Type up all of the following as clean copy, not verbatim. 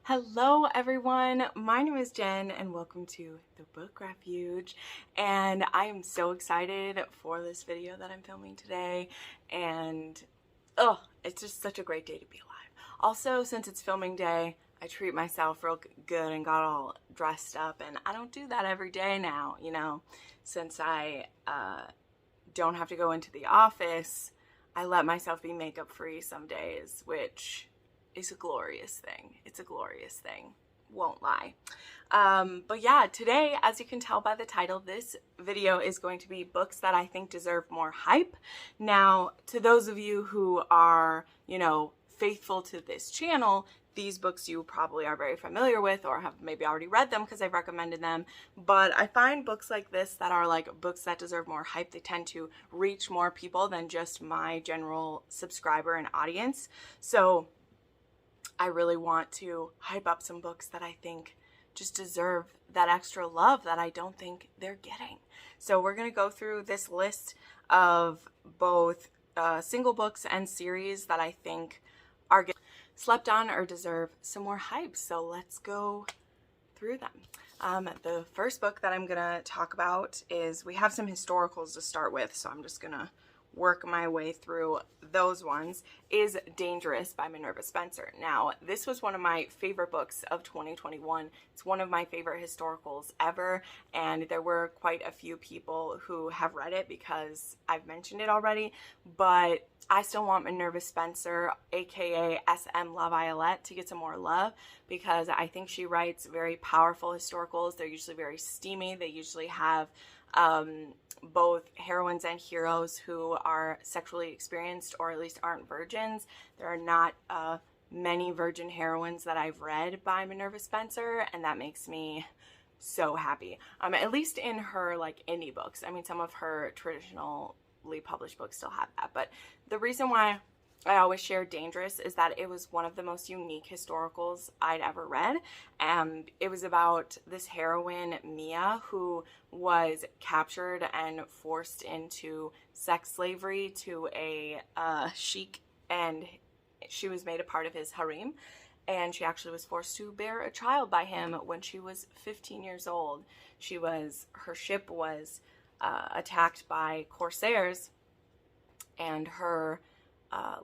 Hello everyone, my name is Jen and welcome to the Book Refuge, and I am so excited for this video that I'm filming today, and it's just such a great day to be alive. Also, since it's filming day, I treat myself real good and got all dressed up, and I don't do that every day now, since I don't have to go into the office. I let myself be makeup free some days, which is a glorious thing. It's a glorious thing, won't lie. But yeah, today, as you can tell by the title, this video is going to be books that I think deserve more hype. Now, to those of you who are, faithful to this channel, these books you probably are very familiar with or have maybe already read them because I've recommended them. But I find books like this that are like books that deserve more hype, they tend to reach more people than just my general subscriber and audience. So I really want to hype up some books that I think just deserve that extra love that I don't think they're getting. So we're going to go through this list of both single books and series that I think are getting slept on or deserve some more hype. So let's go through them. The first book that I'm going to talk about is, we have some historicals to start with, so I'm just going to work my way through those ones, is Dangerous by Minerva Spencer. Now, this was one of my favorite books of 2021. It's one of my favorite historicals ever, and there were quite a few people who have read it because I've mentioned it already, but I still want Minerva Spencer, aka SM La Violette, to get some more love because I think she writes very powerful historicals. They're usually very steamy. They usually have both heroines and heroes who are sexually experienced or at least aren't virgins. There are not many virgin heroines that I've read by Minerva Spencer, and that makes me so happy. At least in her like indie books. I mean, some of her traditionally published books still have that, but the reason why I always share Dangerous is that it was one of the most unique historicals I'd ever read. It was about this heroine, Mia, who was captured and forced into sex slavery to a sheik, and she was made a part of his harem. And she actually was forced to bear a child by him when she was 15 years old. Her ship was attacked by corsairs, and her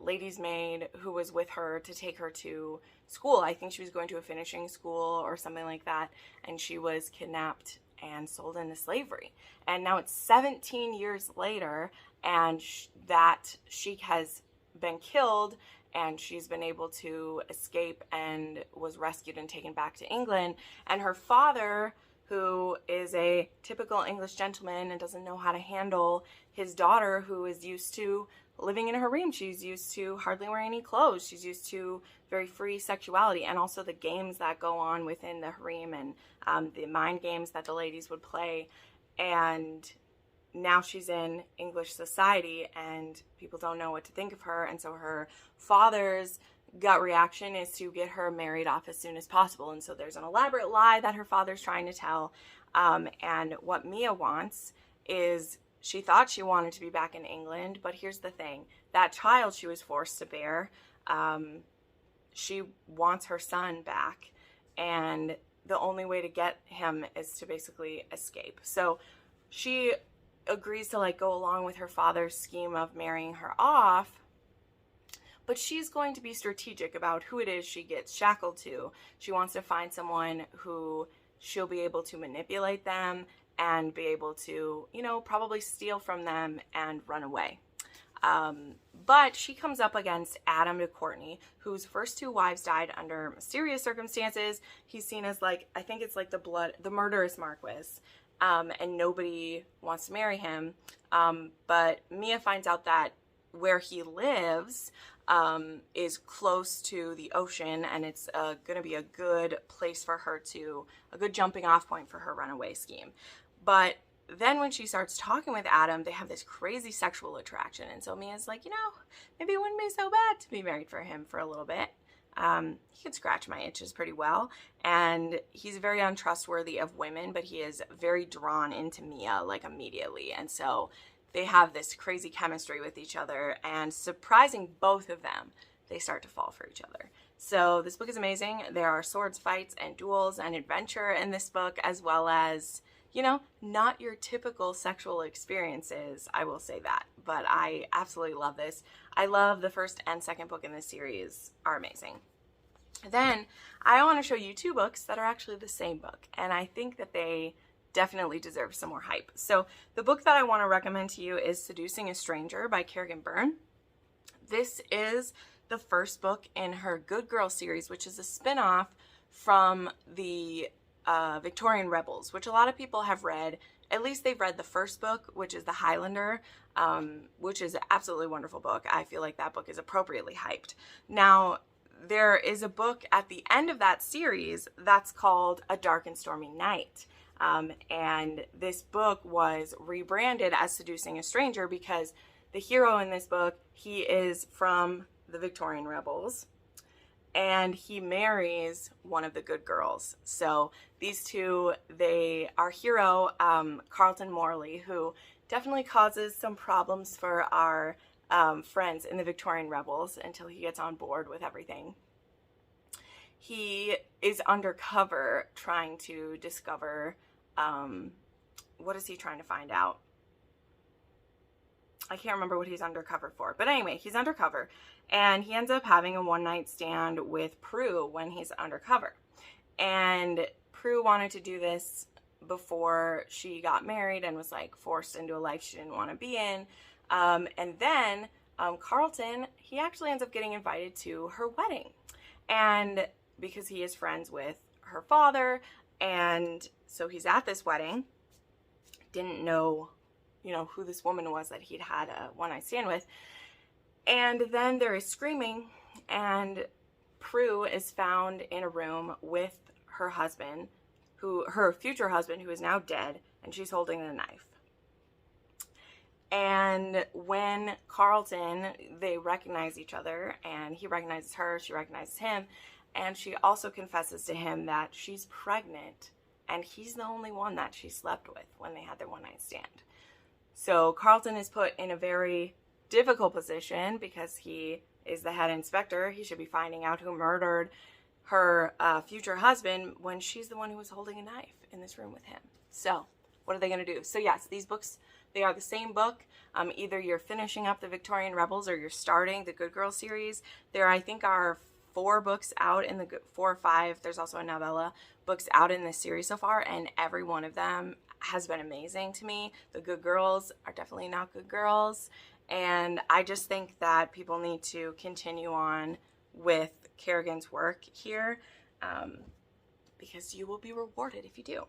lady's maid who was with her to take her to school, I think she was going to a finishing school or something like that, and she was kidnapped and sold into slavery. And now it's 17 years later, and that sheik has been killed, and she's been able to escape and was rescued and taken back to England. And her father, who is a typical English gentleman and doesn't know how to handle his daughter, who is used to living in a harem. She's used to hardly wearing any clothes. She's used to very free sexuality, and also the games that go on within the harem, and the mind games that the ladies would play. And now she's in English society and people don't know what to think of her, and so her father's gut reaction is to get her married off as soon as possible. And so there's an elaborate lie that her father's trying to tell, and what Mia wants is, she thought she wanted to be back in England, but here's the thing. That child she was forced to bear, she wants her son back, and the only way to get him is to basically escape. So she agrees to go along with her father's scheme of marrying her off, but she's going to be strategic about who it is she gets shackled to. She wants to find someone who she'll be able to manipulate them and be able to, probably steal from them and run away. But she comes up against Adam de Courtenay, whose first two wives died under mysterious circumstances. He's seen as I think it's the murderous Marquis, and nobody wants to marry him. But Mia finds out that where he lives is close to the ocean, and it's going to be a good place for her a good jumping off point for her runaway scheme. But then when she starts talking with Adam, they have this crazy sexual attraction, and so Mia's like, maybe it wouldn't be so bad to be married for him for a little bit. He could scratch my itches pretty well, and he's very untrustworthy of women, but he is very drawn into Mia immediately, and so they have this crazy chemistry with each other, and surprising both of them, they start to fall for each other. So this book is amazing. There are swords, fights, and duels and adventure in this book, as well as, you know, not your typical sexual experiences, I will say that. But I absolutely love this. I love the first and second book in this series, are amazing. Then I want to show you two books that are actually the same book, and I think that they definitely deserve some more hype. So the book that I want to recommend to you is Seducing a Stranger by Kerrigan Byrne. This is the first book in her Good Girl series, which is a spin-off from the Victorian Rebels, which a lot of people have read. At least they've read the first book, which is The Highlander, which is an absolutely wonderful book. I feel like that book is appropriately hyped. Now, there is a book at the end of that series that's called A Dark and Stormy Night. And this book was rebranded as Seducing a Stranger because the hero in this book, he is from the Victorian Rebels, and he marries one of the good girls. So these two, our hero, Carlton Morley, who definitely causes some problems for our friends in the Victorian Rebels until he gets on board with everything. He is undercover trying to discover, what is he trying to find out? I can't remember what he's undercover for. But anyway, he's undercover. And he ends up having a one-night stand with Prue when he's undercover. And Prue wanted to do this before she got married and was like forced into a life she didn't want to be in. And then Carlton, he actually ends up getting invited to her wedding. And because he is friends with her father, and so he's at this wedding, didn't know, you know, who this woman was that he'd had a one-night stand with. And then there is screaming, and Prue is found in a room with her husband, her future husband, who is now dead, and she's holding a knife. And when Carlton, they recognize each other, and he recognizes her, she recognizes him, and she also confesses to him that she's pregnant, and he's the only one that she slept with when they had their one-night stand. So Carlton is put in a very difficult position because he is the head inspector. He should be finding out who murdered her future husband when she's the one who was holding a knife in this room with him. So what are they going to do? So yes, these books, they are the same book. Either you're finishing up the Victorian Rebels or you're starting the Good Girl series. There, I think, are 4 books out in the 4 or 5. There's also a novella books out in this series so far, and every one of them has been amazing to me. The good girls are definitely not good girls, and I just think that people need to continue on with Kerrigan's work here, because you will be rewarded if you do.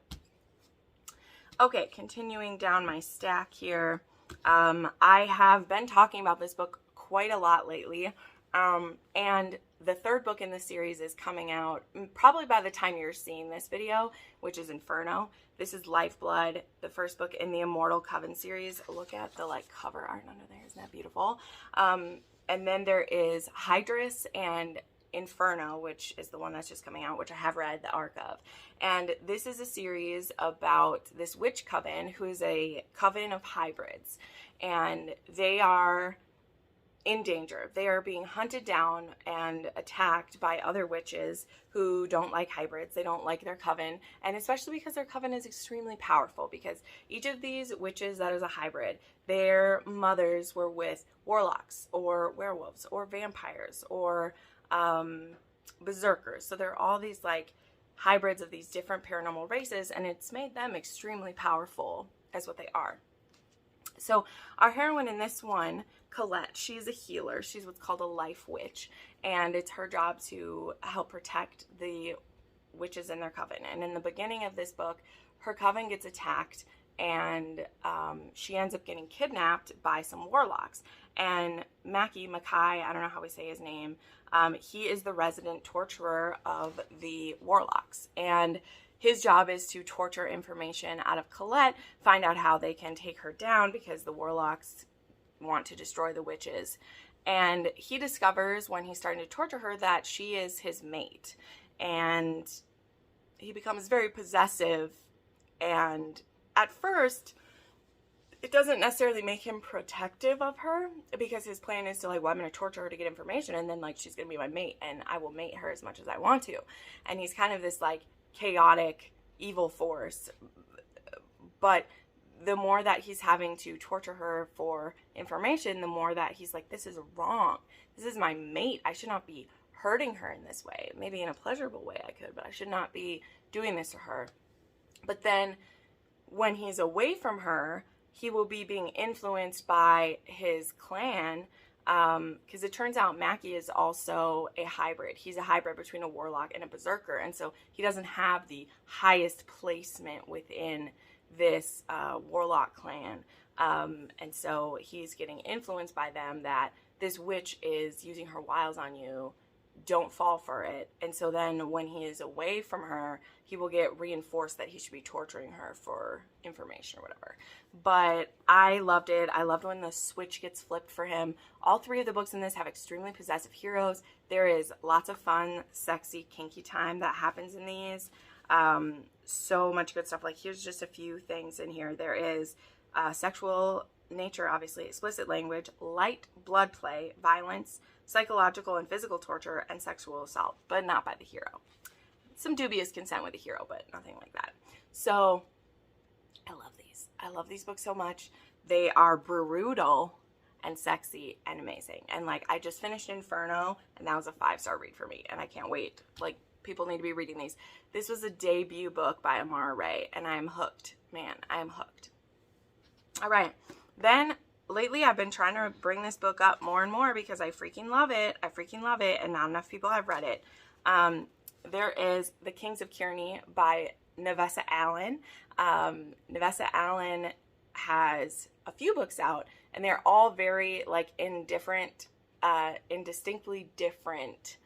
Okay, continuing down my stack here, I have been talking about this book quite a lot lately, and the third book in the series is coming out probably by the time you're seeing this video, which is Inferno. This is Lifeblood, the first book in the Immortal Coven series. Look at the cover art under there. Isn't that beautiful? And then there is Hydrus and Inferno, which is the one that's just coming out, which I have read the arc of. And this is a series about this witch coven who is a coven of hybrids. And they are in danger. They are being hunted down and attacked by other witches who don't like hybrids. They don't like their coven, and especially because their coven is extremely powerful, because each of these witches that is a hybrid, their mothers were with warlocks or werewolves or vampires or berserkers. So there are all these hybrids of these different paranormal races, and it's made them extremely powerful as what they are. So our heroine in this one, Colette, she's a healer. She's what's called a life witch, and it's her job to help protect the witches in their coven. And in the beginning of this book, her coven gets attacked, and she ends up getting kidnapped by some warlocks. And Mackay, I don't know how we say his name, he is the resident torturer of the warlocks. And his job is to torture information out of Colette, find out how they can take her down, because the warlocks want to destroy the witches. And he discovers when he's starting to torture her that she is his mate. And he becomes very possessive. And at first, it doesn't necessarily make him protective of her, because his plan is to like, well, I'm going to torture her to get information, and then like she's going to be my mate and I will mate her as much as I want to. And he's kind of this like chaotic evil force. But the more that he's having to torture her for information, the more that he's like, this is wrong. This is my mate. I should not be hurting her in this way. Maybe in a pleasurable way I could, but I should not be doing this to her. But then when he's away from her, he will be being influenced by his clan, because it turns out Mackie is also a hybrid. He's a hybrid between a warlock and a berserker, and so he doesn't have the highest placement within this warlock clan, and so he's getting influenced by them that this witch is using her wiles on you. Don't fall for it. And so then when he is away from her, he will get reinforced that he should be torturing her for information or whatever. But I loved it. I loved when the switch gets flipped for him. All three of the books in this have extremely possessive heroes. There is lots of fun, sexy, kinky time that happens in these. So much good stuff. Like, here's just a few things in here. There is sexual nature, obviously, explicit language, light blood play, violence, psychological and physical torture, and sexual assault, but not by the hero. Some dubious consent with the hero, but nothing like that. So I love these. I love these books so much. They are brutal and sexy and amazing. And like, I just finished Inferno, and that was a 5-star read for me, and I can't wait. Like, people need to be reading these. This was a debut book by Amara Ray, and I am hooked. Man, I am hooked. All right. Then lately I've been trying to bring this book up more and more because I freaking love it. I freaking love it, and not enough people have read it. There is The Kings of Kyrian by Nevessa Allen. Nevessa Allen has a few books out, and they're all very like in distinctly different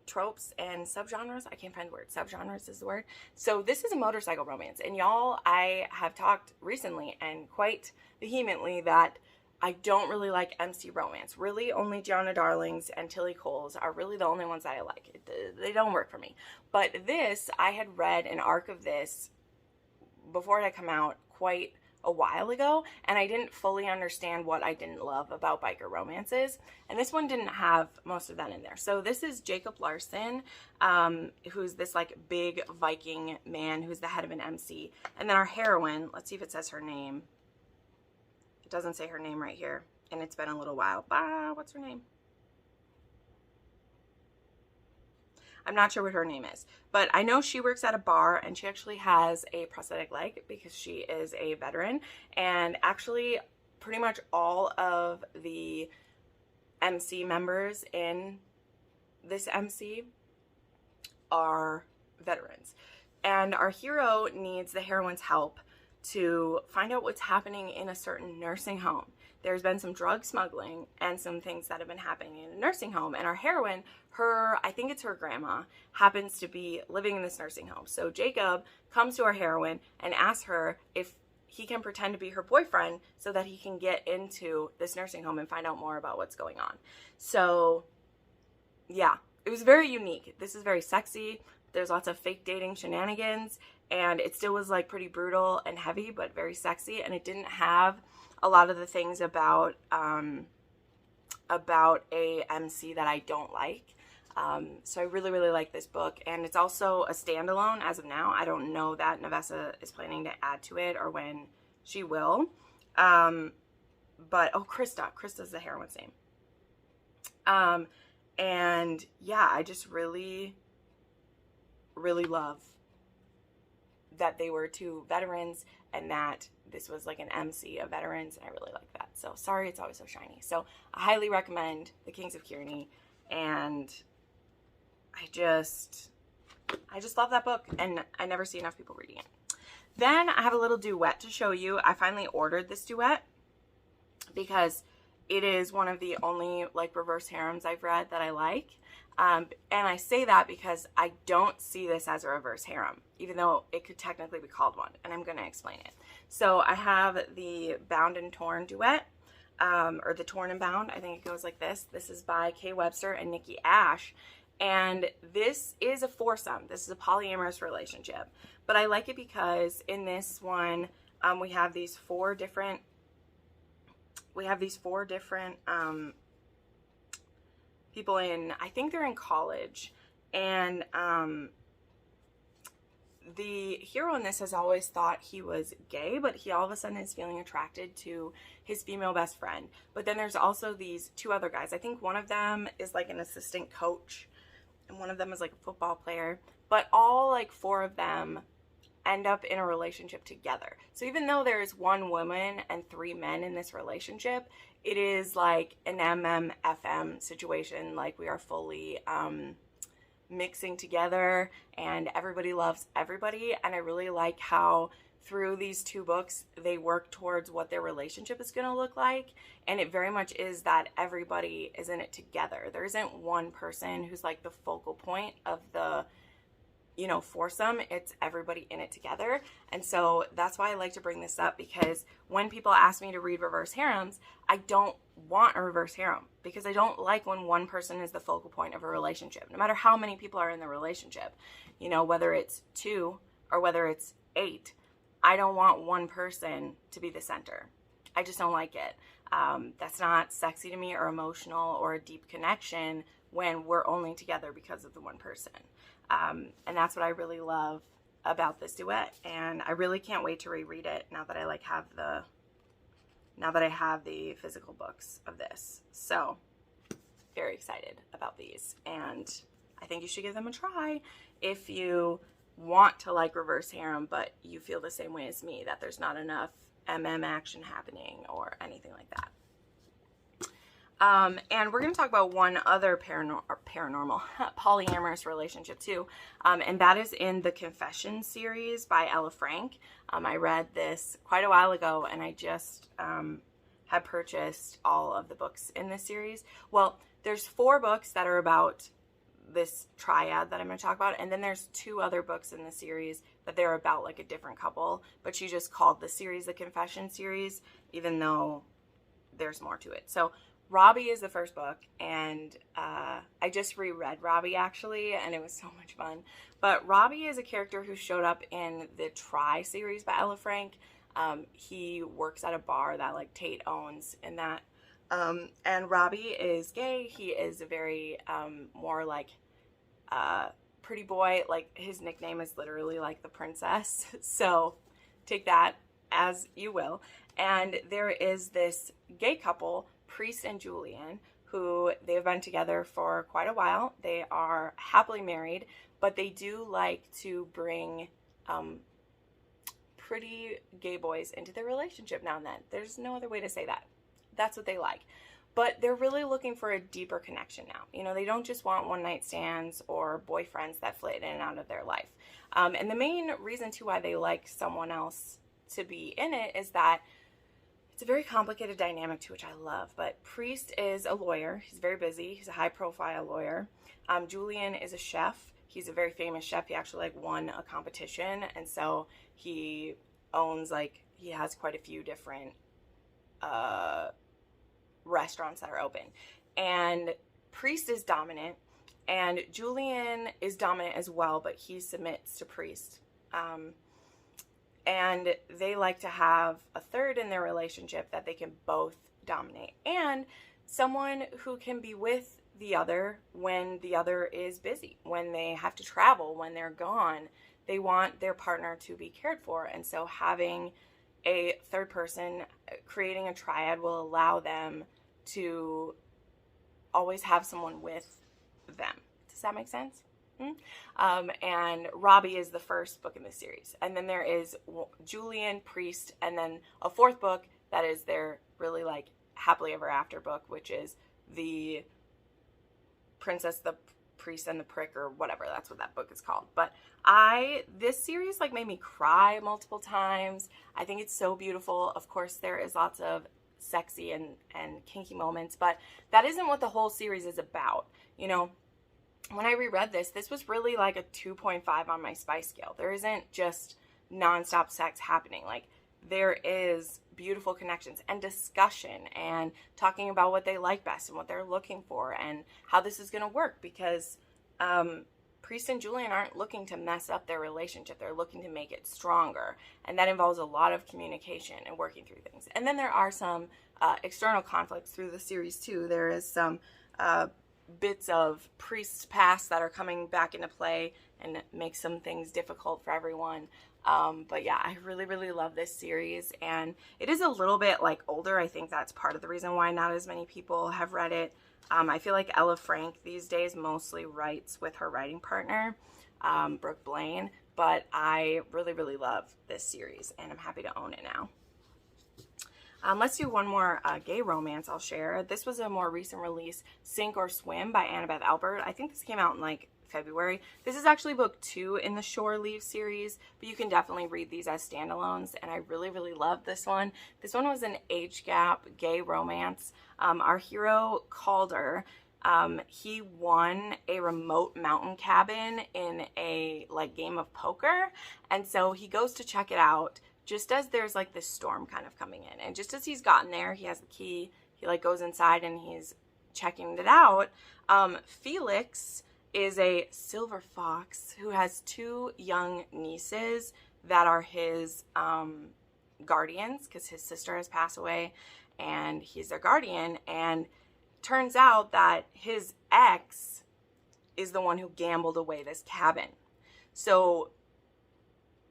tropes and subgenres. I can't find the word. Subgenres is the word. So this is a motorcycle romance, and y'all, I have talked recently and quite vehemently that I don't really like MC romance. Really, only Gianna Darlings and Tilly Coles are really the only ones that I like. They don't work for me. But this, I had read an arc of this before it had come out quite a while ago, and I didn't fully understand what I didn't love about biker romances, and this one didn't have most of that in there. So this is Jacob Larson, who's this like big Viking man who's the head of an MC, and then our heroine, let's see if it says her name. It doesn't say her name right here, and it's been a little while. What's her name? I'm not sure what her name is, but I know she works at a bar, and she actually has a prosthetic leg because she is a veteran. And actually pretty much all of the MC members in this MC are veterans, and our hero needs the heroine's help to find out what's happening in a certain nursing home. There's been some drug smuggling and some things that have been happening in a nursing home, and our heroine, I think it's her grandma, happens to be living in this nursing home. So Jacob comes to our heroine and asks her if he can pretend to be her boyfriend so that he can get into this nursing home and find out more about what's going on. So yeah, it was very unique. This is very sexy. There's lots of fake dating shenanigans, and it still was like pretty brutal and heavy, but very sexy. And it didn't have a lot of the things about a MC that I don't like. So I really, really like this book, and it's also a standalone as of now. I don't know that Nevessa is planning to add to it or when she will. But, oh, Krista's the heroine's name. And yeah, I just really, really love that they were two veterans and that this was like an MC of veterans, and I really like that. So sorry it's always so shiny. So I highly recommend The Kings of Kyrian, and I just love that book, and I never see enough people reading it. Then I have a little duet to show you. I finally ordered this duet because it is one of the only like reverse harems I've read that I like. And I say that because I don't see this as a reverse harem, even though it could technically be called one, and I'm going to explain it. So I have the Bound and Torn duet, or the Torn and Bound. I think it goes like this. This is by Kay Webster and Nikki Ash, And this is a foursome. This is a polyamorous relationship. But I like it because in this one, we have these four different people in, I think they're in college. And the hero in this has always thought he was gay, but he all of a sudden is feeling attracted to his female best friend. But then there's also these two other guys. I think one of them is like an assistant coach, and one of them is like a football player. But all like four of them end up in a relationship together. So even though there's one woman and three men in this relationship, it is like an MMFM situation. Like we are fully mixing together and everybody loves everybody. And I really like how through these two books they work towards what their relationship is going to look like, and it very much is that everybody is in it together. There isn't one person who's like the focal point of the, you know, foursome. It's everybody in it together. And so that's why I like to bring this up, because when people ask me to read reverse harems, I don't want a reverse harem, because I don't like when one person is the focal point of a relationship, no matter how many people are in the relationship. You know, whether it's 2 or whether it's 8, I don't want one person to be the center. I just don't like it. That's not sexy to me or emotional or a deep connection when we're only together because of the one person. And that's what I really love about this duet, and I really can't wait to reread it now that I have the physical books of this. So very excited about these, and I think you should give them a try if you want to like reverse harem, but you feel the same way as me, that there's not enough MM action happening or anything like that. And we're going to talk about one other paranormal polyamorous relationship too, and that is in the Confession series by Ella Frank. I read this quite a while ago, and I just had purchased all of the books in this series. Well, there's 4 books that are about this triad that I'm going to talk about, and then there's 2 other books in the series that they're about like a different couple, but she just called the series the Confession series, even though there's more to it. So Robbie is the first book, and I just reread Robbie actually, and it was so much fun. But Robbie is a character who showed up in the Try series by Ella Frank. He works at a bar that like Tate owns in that. And Robbie is gay. He is a very more like pretty boy. Like his nickname is literally like the princess. So take that as you will. And there is this gay couple, Priest and Julian, who they've been together for quite a while. They are happily married, but they do like to bring pretty gay boys into their relationship now and then. There's no other way to say that. That's what they like. But they're really looking for a deeper connection now. You know, they don't just want one-night stands or boyfriends that flit in and out of their life. And the main reason too why they like someone else to be in it is that it's a very complicated dynamic too, which I love. But Priest is a lawyer. He's very busy. He's a high-profile lawyer. Julian is a chef. He's a very famous chef. He actually like won a competition, and so he owns like, he has quite a few different restaurants that are open. And Priest is dominant, and Julian is dominant as well, but he submits to Priest. And they like to have a third in their relationship that they can both dominate, and someone who can be with the other when the other is busy, when they have to travel, when they're gone. They want their partner to be cared for, and so having a third person, creating a triad, will allow them to always have someone with them. Does that make sense? And Robbie is the first book in the series, and then there is Julian, Priest, and then a 4th book that is their really like happily ever after book, which is the Princess, the Priest, and the Prick, or whatever. That's what that book is called. But this series like made me cry multiple times. I think it's so beautiful. Of course, there is lots of sexy and kinky moments, but that isn't what the whole series is about. You know, when I reread this was really like a 2.5 on my spice scale. There isn't just nonstop sex happening. Like, there is beautiful connections and discussion and talking about what they like best and what they're looking for and how this is going to work, because Priest and Julian aren't looking to mess up their relationship. They're looking to make it stronger. And that involves a lot of communication and working through things. And then there are some external conflicts through the series too. There is some bits of Priest's past that are coming back into play and make some things difficult for everyone. But yeah, I really, really love this series. And it is a little bit like older. I think that's part of the reason why not as many people have read it. I feel like Ella Frank these days mostly writes with her writing partner, Brooke Blaine, but I really, really love this series, and I'm happy to own it now. Let's do one more gay romance I'll share. This was a more recent release, Sink or Swim by Annabeth Albert. I think this came out in like February. This is actually book 2 in the Shore Leave series, but you can definitely read these as standalones, and I really, really love this one. This one was an age gap gay romance. Our hero, Calder, he won a remote mountain cabin in a like game of poker, and so he goes to check it out just as there's like this storm kind of coming in, and just as he's gotten there, he has the key, he like goes inside and he's checking it out. Felix is a silver fox who has 2 young nieces that are his guardians, because his sister has passed away and he's their guardian. And turns out that his ex is the one who gambled away this cabin. So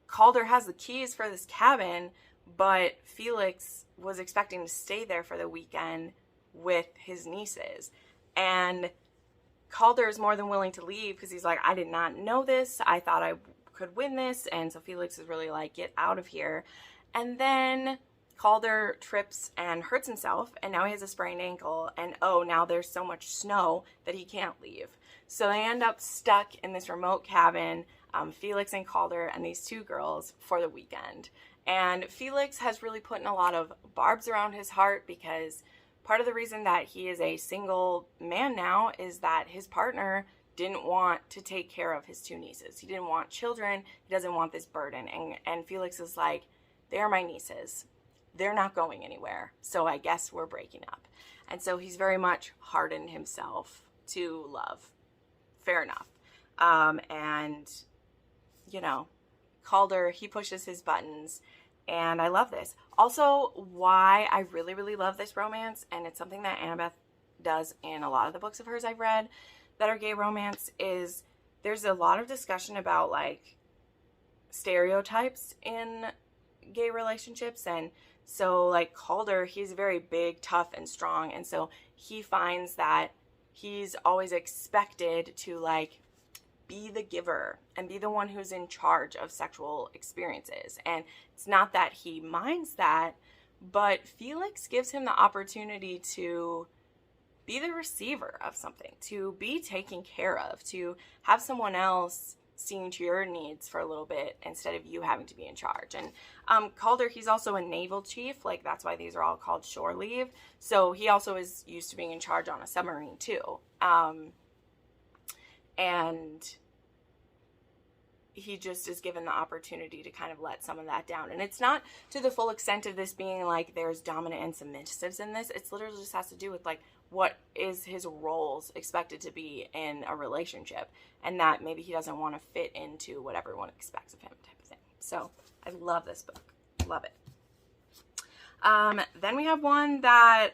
Calder has the keys for this cabin, but Felix was expecting to stay there for the weekend with his nieces. And Calder is more than willing to leave because he's like, I did not know this. I thought I could win this. And so Felix is really like, get out of here. And then Calder trips and hurts himself, and now he has a sprained ankle, and oh, now there's so much snow that he can't leave. So they end up stuck in this remote cabin, Felix and Calder and these 2 girls, for the weekend. And Felix has really put in a lot of barbs around his heart, because part of the reason that he is a single man now is that his partner didn't want to take care of his 2 nieces. He didn't want children. He doesn't want this burden. And Felix is like, they are my nieces. They're not going anywhere. So I guess we're breaking up. And so he's very much hardened himself to love. Fair enough. And, you know, Calder, he pushes his buttons. And I love this. Also, why I really, really love this romance, and it's something that Annabeth does in a lot of the books of hers I've read that are gay romance, is there's a lot of discussion about like stereotypes in gay relationships. And so like Calder, he's very big, tough, and strong, and so he finds that he's always expected to like be the giver and be the one who's in charge of sexual experiences. And it's not that he minds that, but Felix gives him the opportunity to be the receiver of something, to be taken care of, to have someone else seeing to your needs for a little bit instead of you having to be in charge. And Calder, he's also a naval chief, like that's why these are all called shore leave. So he also is used to being in charge on a submarine too. And he just is given the opportunity to kind of let some of that down. And it's not to the full extent of this being like there's dominant and submissives in this. It's literally just has to do with like what is his roles expected to be in a relationship, and that maybe he doesn't want to fit into what everyone expects of him type of thing. So I love this book. Love it. Then we have one that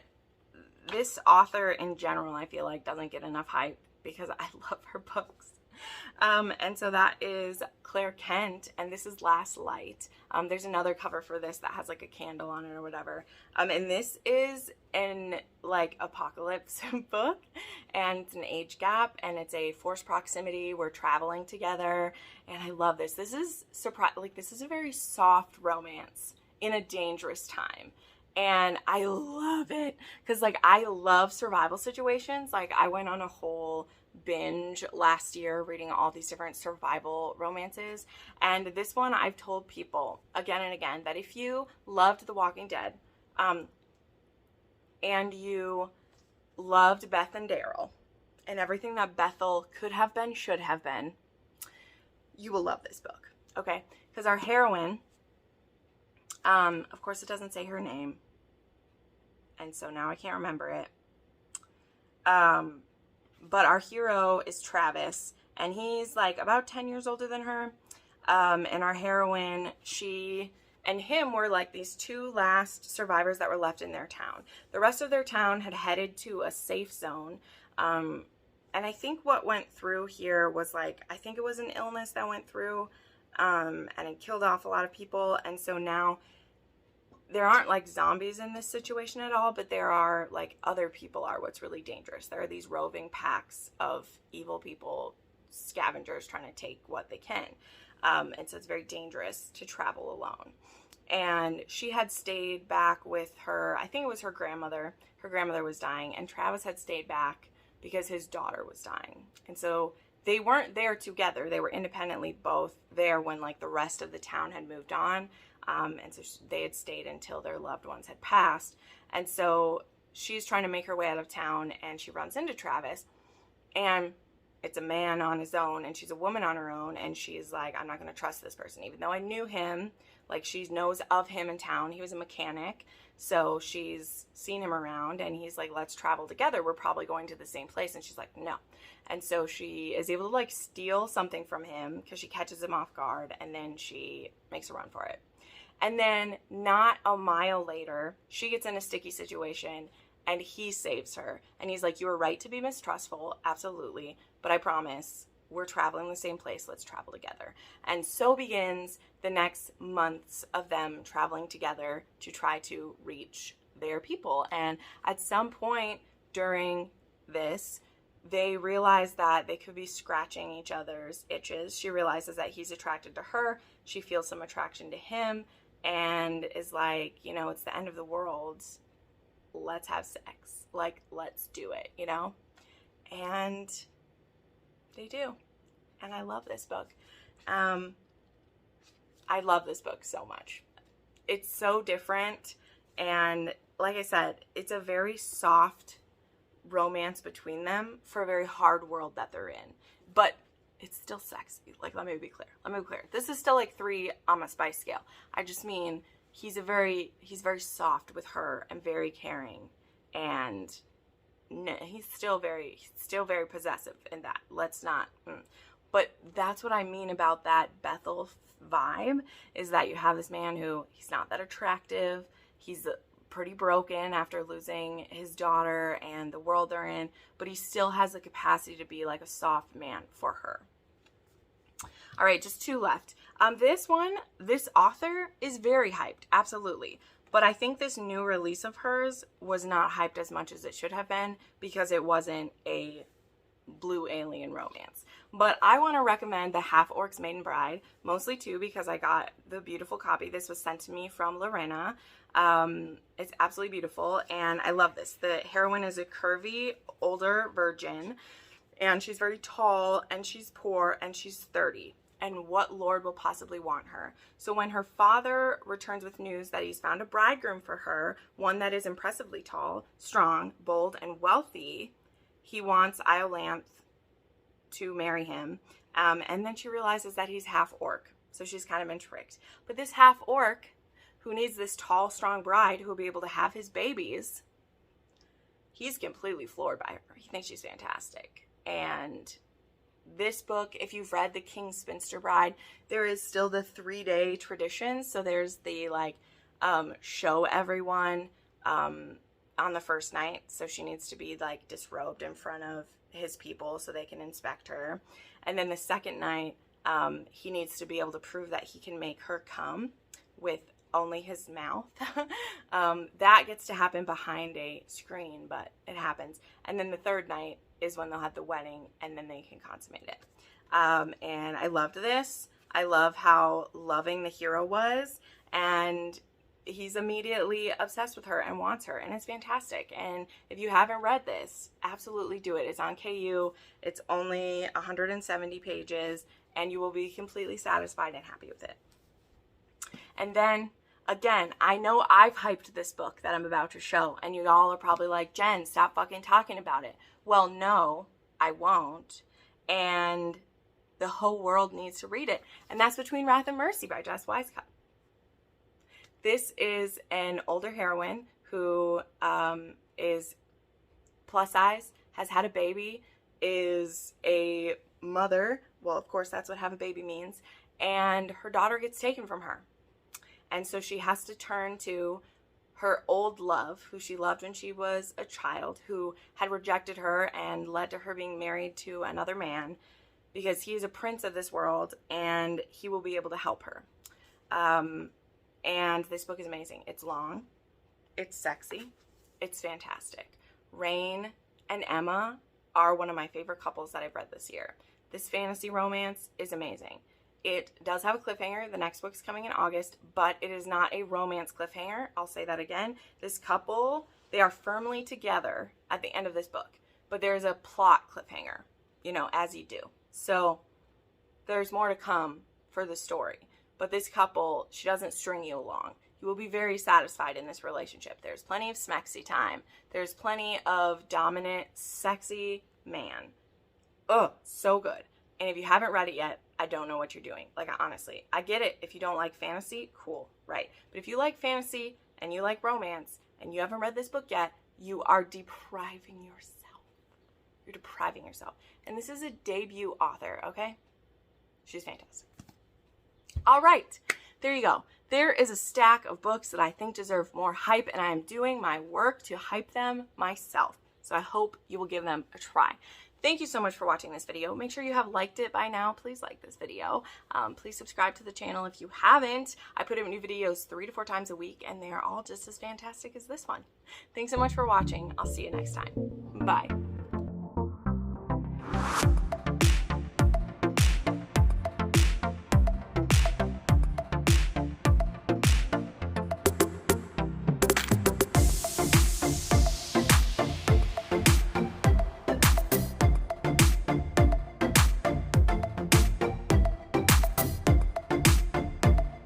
this author in general I feel like doesn't get enough hype because I love her books. And so that is Claire Kent, and this is Last Light. There's another cover for this that has like a candle on it or whatever. And this is an like apocalypse book, and it's an age gap, and it's a forced proximity. We're traveling together, and I love this. This is this is a very soft romance in a dangerous time. And I love it because like I love survival situations. Like I went on a whole binge last year reading all these different survival romances, and this one I've told people again and again that if you loved The Walking Dead and you loved Beth and Daryl and everything that Bethel could have been, should have been, you will love this book. Okay, because our heroine, of course it doesn't say her name, and so now I can't remember it, but our hero is Travis, and he's like about 10 years older than her. And our heroine, she and him were like these two last survivors that were left in their town. The rest of their town had headed to a safe zone. And I think what went through here was like, I think it was an illness that went through, and it killed off a lot of people. And so now there aren't like zombies in this situation at all, but there are like other people are what's really dangerous. There are these roving packs of evil people, scavengers trying to take what they can. And so it's very dangerous to travel alone. And she had stayed back with her, I think it was her grandmother. Her grandmother was dying, and Travis had stayed back because his daughter was dying. And so they weren't there together. They were independently both there when like the rest of the town had moved on. And so they had stayed until their loved ones had passed. And so she's trying to make her way out of town, and she runs into Travis, and it's a man on his own, and she's a woman on her own, and she's like, I'm not going to trust this person, even though I knew him. Like, she knows of him in town. He was a mechanic, so she's seen him around, and he's like, let's travel together. We're probably going to the same place. And she's like, no. And so she is able to like steal something from him because she catches him off guard, and then she makes a run for it. And then not a mile later, she gets in a sticky situation, and he saves her. And he's like, you were right to be mistrustful, absolutely, but I promise we're traveling the same place. Let's travel together. And so begins the next months of them traveling together to try to reach their people. And at some point during this, they realize that they could be scratching each other's itches. She realizes that he's attracted to her. She feels some attraction to him and is like, you know, it's the end of the world. Let's have sex. Like, let's do it, you know? And they do. And I love this book. I love this book so much. It's so different. And like I said, it's a very soft romance between them for a very hard world that they're in. But it's still sexy. Like, let me be clear. This is still like 3 on my spice scale. I just mean he's very soft with her and very caring, and he's still very possessive in that. Let's not. But that's what I mean about that Bethel vibe, is that you have this man who, he's not that attractive. He's pretty broken after losing his daughter and the world they're in, but he still has the capacity to be like a soft man for her. All right, just 2 left. This author is very hyped, absolutely. But I think this new release of hers was not hyped as much as it should have been because it wasn't a blue alien romance. But I want to recommend The Half-Orc's Maiden Bride, mostly too because I got the beautiful copy. This was sent to me from Lorena. It's absolutely beautiful, and I love this. The heroine is a curvy, older virgin, and she's very tall, and she's poor, and she's 30. And what lord will possibly want her? So when her father returns with news that he's found a bridegroom for her, one that is impressively tall, strong, bold, and wealthy, he wants Iolanthe to marry him. And then she realizes that he's half-orc, so she's kind of been tricked. But this half-orc, who needs this tall, strong bride who will be able to have his babies, he's completely floored by her. He thinks she's fantastic. And this book, if you've read The King's Spinster Bride, there is still the 3-day tradition. So there's the show everyone on the first night. So she needs to be like disrobed in front of his people so they can inspect her. And then the second night, he needs to be able to prove that he can make her come with only his mouth. That gets to happen behind a screen, but it happens. And then the third night is when they'll have the wedding, and then they can consummate it. And I loved this. I love how loving the hero was, and he's immediately obsessed with her and wants her, and it's fantastic. And if you haven't read this, absolutely do it. It's on KU. It's only 170 pages, and you will be completely satisfied and happy with it. And then again, I know I've hyped this book that I'm about to show, and you all are probably like, Jen, stop fucking talking about it. Well, no, I won't. And the whole world needs to read it. And that's Between Wrath and Mercy by Jess Wisecup. This is an older heroine who is plus size, has had a baby, is a mother. Well, of course, that's what have a baby means. And her daughter gets taken from her. And so she has to turn to her old love, who she loved when she was a child, who had rejected her and led to her being married to another man, because he is a prince of this world and he will be able to help her. And this book is amazing. It's long, it's sexy, it's fantastic. Rain and Emma are one of my favorite couples that I've read this year. This fantasy romance is amazing. It does have a cliffhanger. The next book's coming in August, but it is not a romance cliffhanger. I'll say that again. This couple, they are firmly together at the end of this book, but there's a plot cliffhanger, you know, as you do. So there's more to come for the story. But this couple, she doesn't string you along. You will be very satisfied in this relationship. There's plenty of smexy time. There's plenty of dominant, sexy man. Oh, so good. And if you haven't read it yet, I don't know what you're doing. Like, honestly, I get it. If you don't like fantasy, cool, right? But if you like fantasy and you like romance and you haven't read this book yet, you are depriving yourself. You're depriving yourself. And this is a debut author, okay? She's fantastic. All right, there you go. There is a stack of books that I think deserve more hype, and I am doing my work to hype them myself. So I hope you will give them a try. Thank you so much for watching this video. Make sure you have liked it by now. Please like this video. Please subscribe to the channel if you haven't. I put out new videos 3 to 4 times a week, and they are all just as fantastic as this one. Thanks so much for watching. I'll see you next time. Bye.